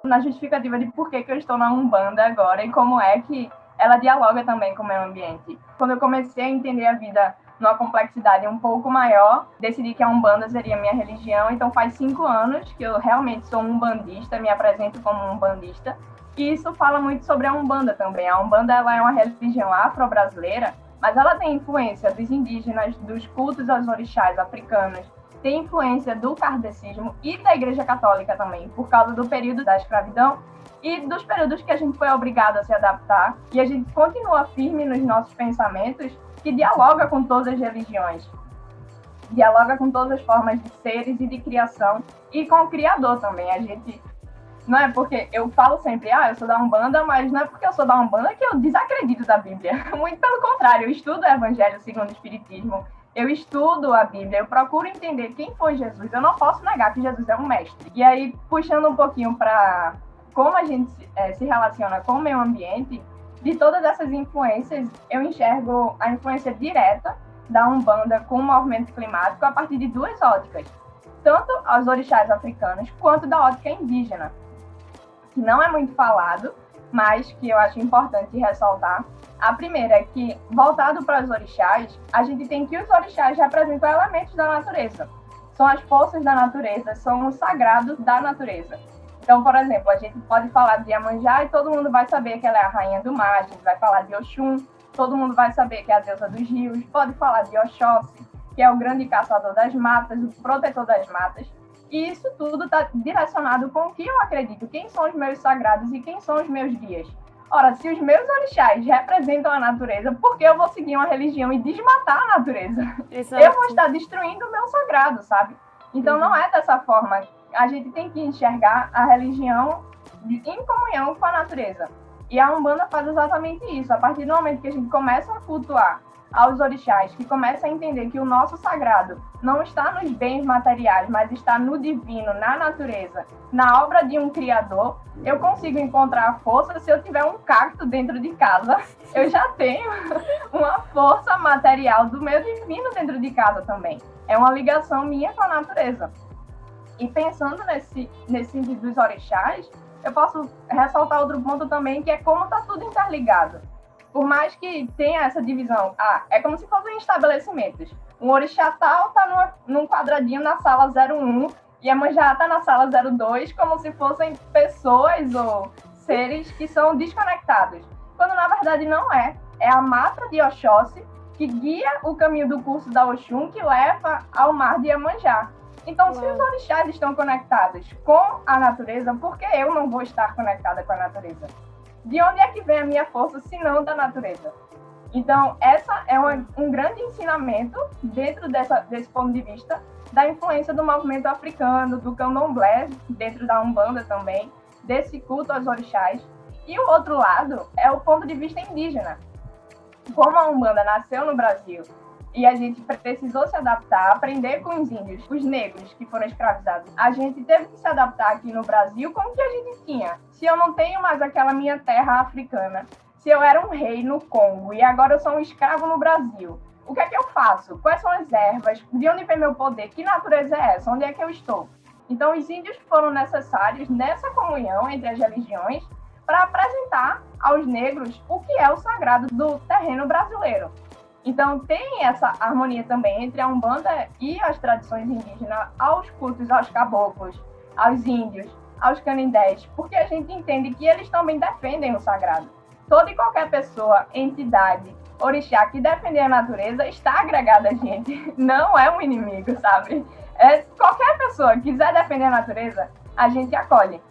na justificativa de por que eu estou na Umbanda agora e como é que ela dialoga também com o meio ambiente. Quando eu comecei a entender a vida numa complexidade um pouco maior, decidi que a Umbanda seria minha religião. Então faz 5 anos que eu realmente sou umbandista, me apresento como umbandista. E isso fala muito sobre a Umbanda também. A Umbanda ela é uma religião afro-brasileira, mas ela tem influência dos indígenas, dos cultos aos orixás africanos, tem influência do kardecismo e da Igreja Católica também, por causa do período da escravidão e dos períodos que a gente foi obrigado a se adaptar, e a gente continua firme nos nossos pensamentos, que dialoga com todas as religiões, dialoga com todas as formas de seres e de criação, e com o Criador também. A gente não é porque eu falo sempre, eu sou da Umbanda, mas não é porque eu sou da Umbanda que eu desacredito da Bíblia. Muito pelo contrário, eu estudo o Evangelho segundo o Espiritismo, eu estudo a Bíblia, eu procuro entender quem foi Jesus. Eu não posso negar que Jesus é um mestre. E aí, puxando um pouquinho para como a gente se relaciona com o meio ambiente, de todas essas influências, eu enxergo a influência direta da Umbanda com o movimento climático a partir de 2 óticas, tanto aos orixás africanos quanto da ótica indígena, que não é muito falado, mas que eu acho importante ressaltar. A primeira é que, voltado para os orixás, a gente tem que os orixás representam elementos da natureza. São as forças da natureza, são os sagrados da natureza. Então, por exemplo, a gente pode falar de Iemanjá e todo mundo vai saber que ela é a rainha do mar. A gente vai falar de Oxum, todo mundo vai saber que é a deusa dos rios. Pode falar de Oxóssi, que é o grande caçador das matas, o protetor das matas. E isso tudo está direcionado com o que eu acredito, quem são os meus sagrados e quem são os meus guias. Ora, se os meus orixás representam a natureza, por que eu vou seguir uma religião e desmatar a natureza? Exato. Eu vou estar destruindo o meu sagrado, sabe? Então não é dessa forma. A gente tem que enxergar a religião em comunhão com a natureza. E a Umbanda faz exatamente isso. A partir do momento que a gente começa a cultuar aos orixás, que começa a entender que o nosso sagrado não está nos bens materiais, mas está no divino, na natureza, na obra de um criador, eu consigo encontrar a força. Se eu tiver um cacto dentro de casa, eu já tenho uma força material do meu divino dentro de casa também. É uma ligação minha com a natureza. E pensando nesse sentido dos orixás, eu posso ressaltar outro ponto também, que é como está tudo interligado. Por mais que tenha essa divisão, é como se fossem estabelecimentos. Um orixá tal está num quadradinho na sala 01 e a Iemanjá está na sala 02, como se fossem pessoas ou seres que são desconectados. Quando na verdade não é. É a mata de Oxóssi que guia o caminho do curso da Oxum, que leva ao mar de Iemanjá. Então, se os orixás estão conectados com a natureza, por que eu não vou estar conectada com a natureza? De onde é que vem a minha força, se não da natureza? Então, essa é um grande ensinamento, dentro desse ponto de vista, da influência do movimento africano, do candomblé, dentro da Umbanda também, desse culto aos orixás. E o outro lado é o ponto de vista indígena. Como a Umbanda nasceu no Brasil e a gente precisou se adaptar, aprender com os índios, os negros que foram escravizados. A gente teve que se adaptar aqui no Brasil com o que a gente tinha. Se eu não tenho mais aquela minha terra africana, se eu era um rei no Congo e agora eu sou um escravo no Brasil, o que é que eu faço? Quais são as ervas? De onde vem meu poder? Que natureza é essa? Onde é que eu estou? Então, os índios foram necessários nessa comunhão entre as religiões para apresentar aos negros o que é o sagrado do terreno brasileiro. Então, tem essa harmonia também entre a Umbanda e as tradições indígenas, aos cultos aos caboclos, aos índios, aos canindés, porque a gente entende que eles também defendem o sagrado. Toda e qualquer pessoa, entidade, orixá que defender a natureza está agregada a gente, não é um inimigo, sabe? Qualquer pessoa que quiser defender a natureza, a gente acolhe.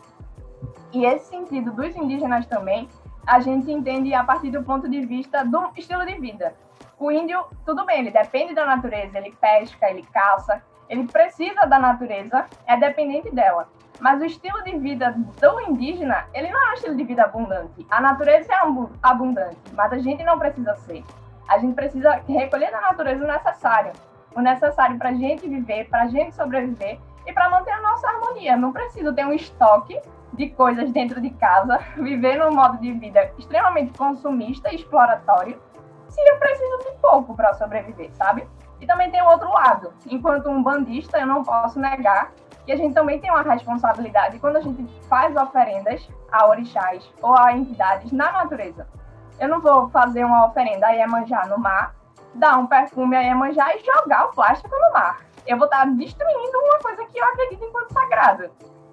E esse sentido dos indígenas também, a gente entende a partir do ponto de vista do estilo de vida. O índio, tudo bem, ele depende da natureza, ele pesca, ele caça, ele precisa da natureza, é dependente dela. Mas o estilo de vida do indígena, ele não é um estilo de vida abundante. A natureza é abundante, mas a gente não precisa ser. A gente precisa recolher da natureza o necessário para a gente viver, para a gente sobreviver e para manter a nossa harmonia. Não preciso ter um estoque de coisas dentro de casa, viver num modo de vida extremamente consumista e exploratório, se eu preciso de pouco para sobreviver, sabe? E também tem o outro lado. Enquanto umbandista, eu não posso negar que a gente também tem uma responsabilidade quando a gente faz oferendas a orixás ou a entidades na natureza. Eu não vou fazer uma oferenda a Iemanjá no mar, dar um perfume a Iemanjá e jogar o plástico no mar. Eu vou estar destruindo uma coisa que eu acredito enquanto sagrada.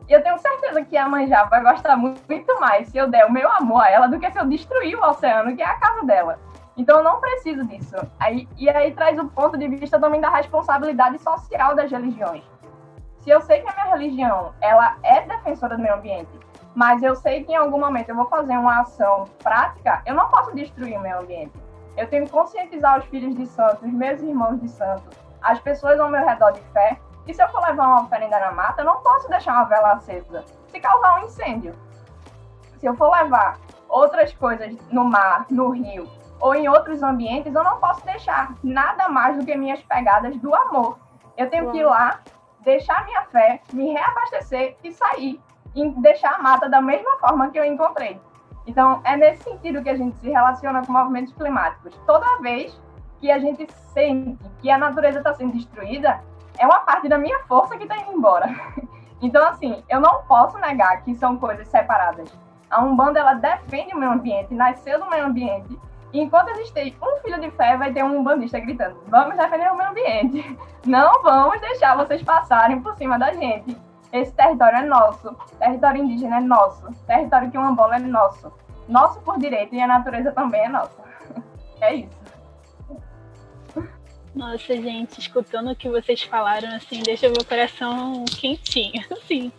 E eu tenho certeza que a Iemanjá vai gostar muito mais se eu der o meu amor a ela do que se eu destruir o oceano, que é a casa dela. Então eu não preciso disso. E aí traz o ponto de vista também da responsabilidade social das religiões. Se eu sei que a minha religião ela é defensora do meio ambiente, mas eu sei que em algum momento eu vou fazer uma ação prática, eu não posso destruir o meio ambiente. Eu tenho que conscientizar os filhos de santo, os meus irmãos de santo, as pessoas ao meu redor de fé, que se eu for levar uma oferenda na mata, eu não posso deixar uma vela acesa, se causar um incêndio. Se eu for levar outras coisas no mar, no rio, ou em outros ambientes, eu não posso deixar nada mais do que minhas pegadas do amor. Eu tenho que ir lá, deixar minha fé, me reabastecer e sair. E deixar a mata da mesma forma que eu encontrei. Então, é nesse sentido que a gente se relaciona com movimentos climáticos. Toda vez que a gente sente que a natureza está sendo destruída, é uma parte da minha força que está indo embora. Então, assim, eu não posso negar que são coisas separadas. A Umbanda, ela defende o meio ambiente, nasceu do meio ambiente, e enquanto existir um filho de fé, vai ter um umbandista gritando: vamos defender o meio ambiente, não vamos deixar vocês passarem por cima da gente. Esse território é nosso, território indígena é nosso, território quilombola é nosso. Nosso por direito, e a natureza também é nossa. É isso. Nossa, gente, escutando o que vocês falaram, assim, deixa meu coração quentinho, assim.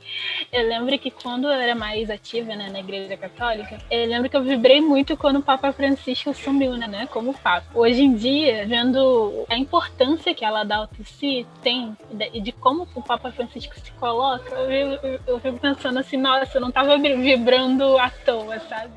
Eu lembro que quando eu era mais ativa, né, na Igreja Católica, eu lembro que eu vibrei muito quando o Papa Francisco assumiu, né, como Papa. Hoje em dia, vendo a importância que ela dá ao si tem, e de como o Papa Francisco se coloca, eu fico pensando assim, nossa, eu não tava vibrando à toa, sabe?